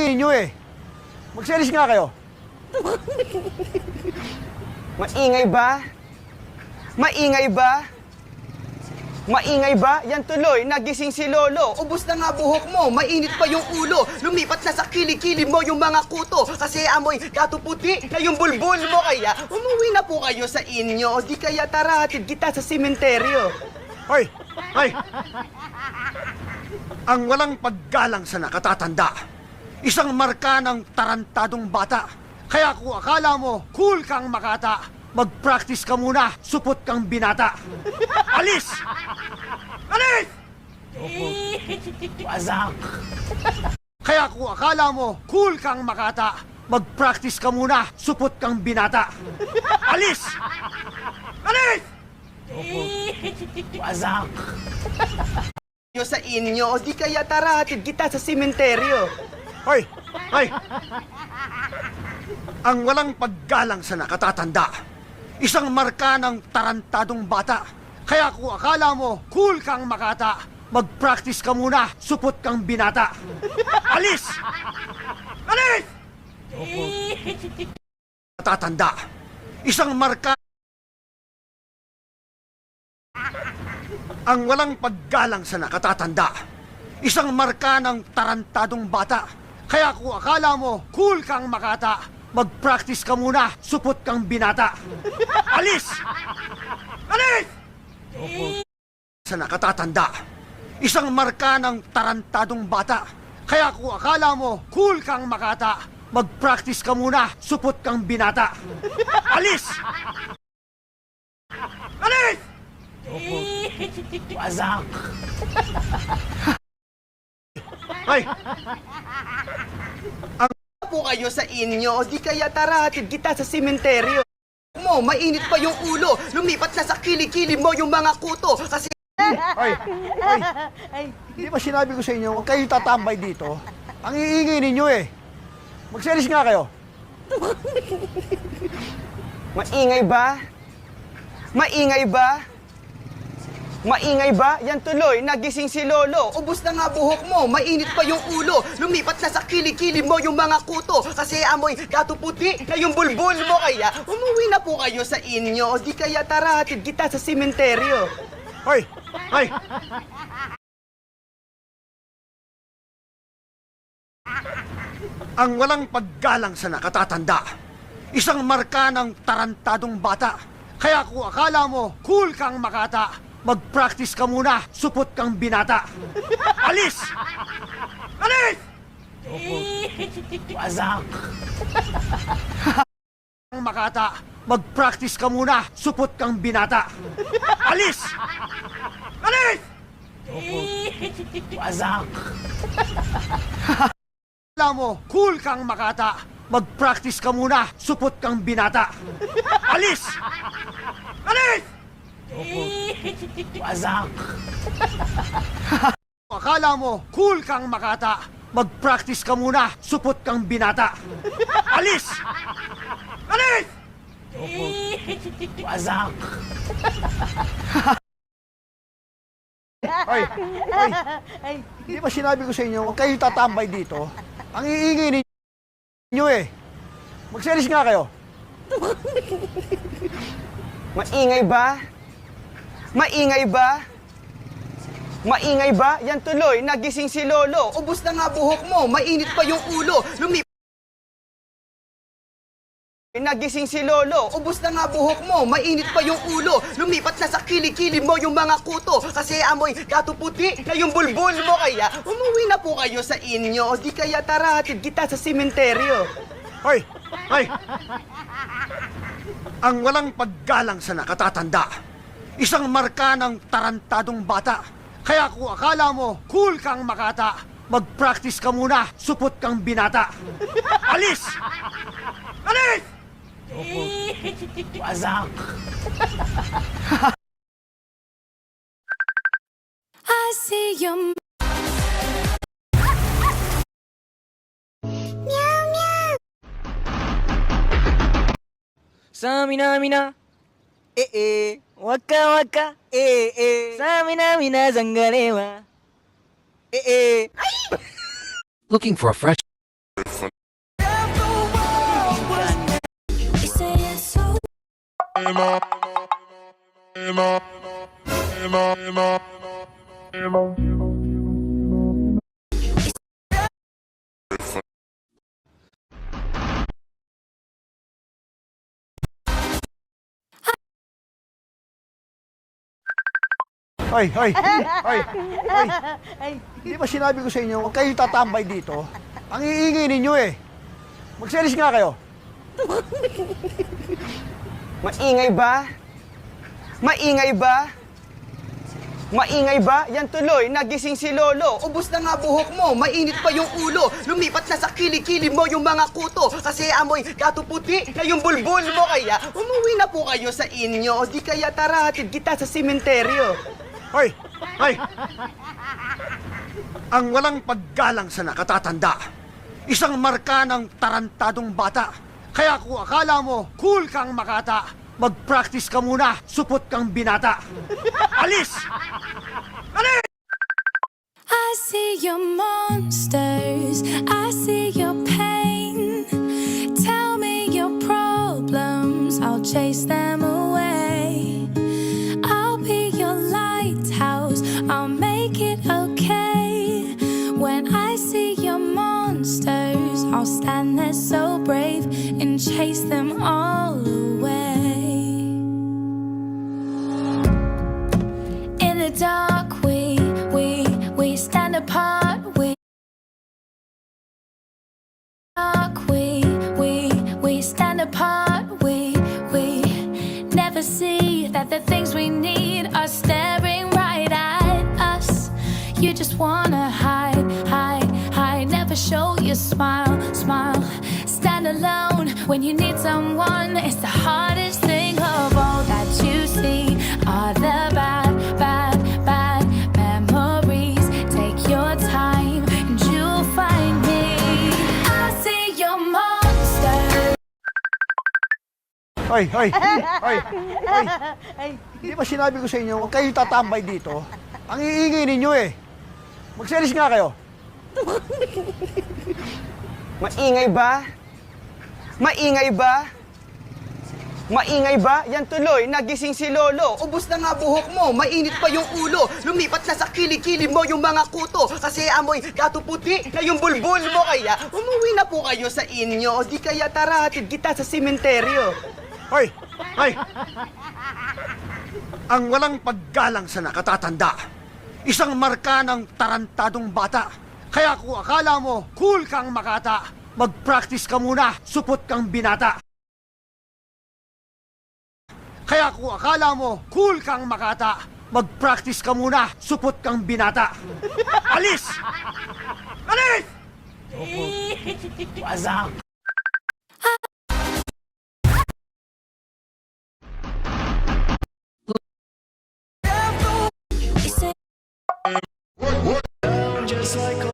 ingay nyo eh. Magselis nga kayo. Maingay ba? Maingay ba? Maingay ba? Yan tuloy, nagising si Lolo. Ubus na nga buhok mo, mainit pa yung ulo. Lumipat na sa kilikili mo yung mga kuto. Kasi amoy gato puti na yung bulbul mo. Kaya umuwi na po kayo sa inyo. Di kaya tara, hatid kita sa sementeryo. Hoy! Hoy! Ang walang paggalang sa nakatatanda. Isang marka ng tarantadong bata. Kaya kung akala mo, cool kang makata, mag-practice ka muna, supot kang binata. Alis! Alis! Wazak! Kaya kung akala mo, cool kang makata, mag-practice ka muna, supot kang binata. Alis! Alis! Wazak! Sa inyo, di kaya tara, hatid kita sa sementeryo. Hoy! Hoy! Ang walang paggalang sa nakatatanda. Isang marka ng tarantadong bata. Kaya kung akala mo, cool kang makata, mag-practice ka muna, supot kang binata. Alis! Alis! Natatanda. Isang marka. Ang walang paggalang sa nakatatanda. Isang marka ng tarantadong bata. Kaya kung akala mo, cool kang makata, mag-practice ka muna, supot kang binata. Alis! Alis! Sa nakatatanda. Isang marka ng tarantadong bata. Kaya kung akala mo, cool kang makata, mag-practice ka muna, supot kang binata. Alis! Alis! Wazak! Ay! Po kayo sa inyo, di kaya tara, hatid kita sa sementeryo. Mo, mainit pa yung ulo. Lumipat na sa kilikili mo yung mga kuto. Kasi Ay! Ay! Di ba sinabi ko sa inyo, huwag kayong tatambay dito? Ang iingay ninyo eh. Magselis nga kayo. maingay ba? Maingay ba? Maingay ba? Yan tuloy, nagising si Lolo. Ubus na nga buhok mo, mainit pa yung ulo. Lumipat na sa kilikili mo yung mga kuto. Kasi amoy gato puti na yung bulbul mo. Kaya umuwi na po kayo sa inyo. Di kaya tara, hatid kita sa sementeryo. Hoy! Hoy! Ang walang paggalang sa nakatatanda. Isang marka ng tarantadong bata. Kaya kung akala mo, cool kang makata, mag-practice ka muna, supot kang binata. Alis! Alis! Wazak! Ang makata, mag-practice ka muna, supot kang binata. Alis! Alis! Wazak! Alam mo, cool kang makata, mag-practice ka muna, supot kang binata. Alis! Alis! Wazak! Akala mo, cool kang makata, mag-practice ka muna, supot kang binata. Alis! Alis! Wazak! Ay! Ay! Di ba sinabi ko sa inyo, huwag kayong tatambay dito? Ang iingay ninyo eh. Magselis nga kayo. Maingay ba? Maingay ba? Maingay ba? Yan tuloy, nagising si Lolo. Ubus na nga buhok mo, mainit pa yung ulo. Nagising si Lolo. Ubus na nga buhok mo, mainit pa yung ulo. Lumipat na sa kilikili mo yung mga kuto. Kasi amoy gato puti na yung bulbul mo. Kaya umuwi na po kayo sa inyo. Di kaya tara, hatid kita sa sementeryo. Hoy! Hoy! Ang walang paggalang sa nakatatanda. Isang marka ng tarantadong bata. Kaya kung akala mo, cool kang makata, mag-practice ka muna, supot kang binata. Alis! Alis! Wazak! I see yourさあみなみなわかわかさあみなみなざんがれは Looking for a fresh Hoy, hoy, hoy, hoy. Hindi ba sinabi ko sa inyo, huwag kayong tatambay dito? Ang iingay ninyo eh. Magselis nga kayo. Maingay ba? Maingay ba? Maingay ba? Yan tuloy, nagising si Lolo. Ubus na nga buhok mo, mainit pa yung ulo. Lumipat na sa kilikili mo yung mga kuto. Kasi amoy gato puti na yung bulbul mo. Kaya umuwi na po kayo sa inyo. Di kaya tara, hatid kita sa sementeryo. Hoy, hoy. Ang walang paggalang sa nakatatanda. Isang marka ng tarantadong bata. Kaya kung akala mo cool kang makata, mag-practice ka muna, supot kang binata. Alis! Alis! I see your monsters, I see your pain. Tell me your problems, I'll chase them away. I'll be your lighthouse, I'll make it okay. When I see your monsters, I'll stand there so brave and chase them all away. In the dark, we stand apart. We stand apart. We never see that the things we need are staring right at us. You just wanna hide. Never show your smile. Stand alone when you need someone. It's the hardest thing of all that you see are the bad memories. Take your time and you'll find me. I see your monster. Hoy, hoy, hoy, hoy. Hindi ba sinabi ko sa inyo, huwag kayong tatambay dito? Ang iingay ninyo eh. Magselis nga kayo. Maingay ba? Maingay ba? Maingay ba? Yan tuloy, nagising si Lolo. Ubus na nga buhok mo, mainit pa yung ulo. Lumipat na sa kilikili mo yung mga kuto. Kasi amoy gato puti na yung bulbul mo. Kaya umuwi na po kayo sa inyo. Di kaya tara, hatid kita sa sementeryo. Hoy, hoy. Ang walang paggalang sa nakatatanda. Isang marka ng tarantadong bata. Kaya kung akala mo cool kang makata, mag-practice ka muna, supot kang binata. Kaya kung akala mo cool kang makata, mag-practice ka muna, supot kang binata. Alis! Alis! Just like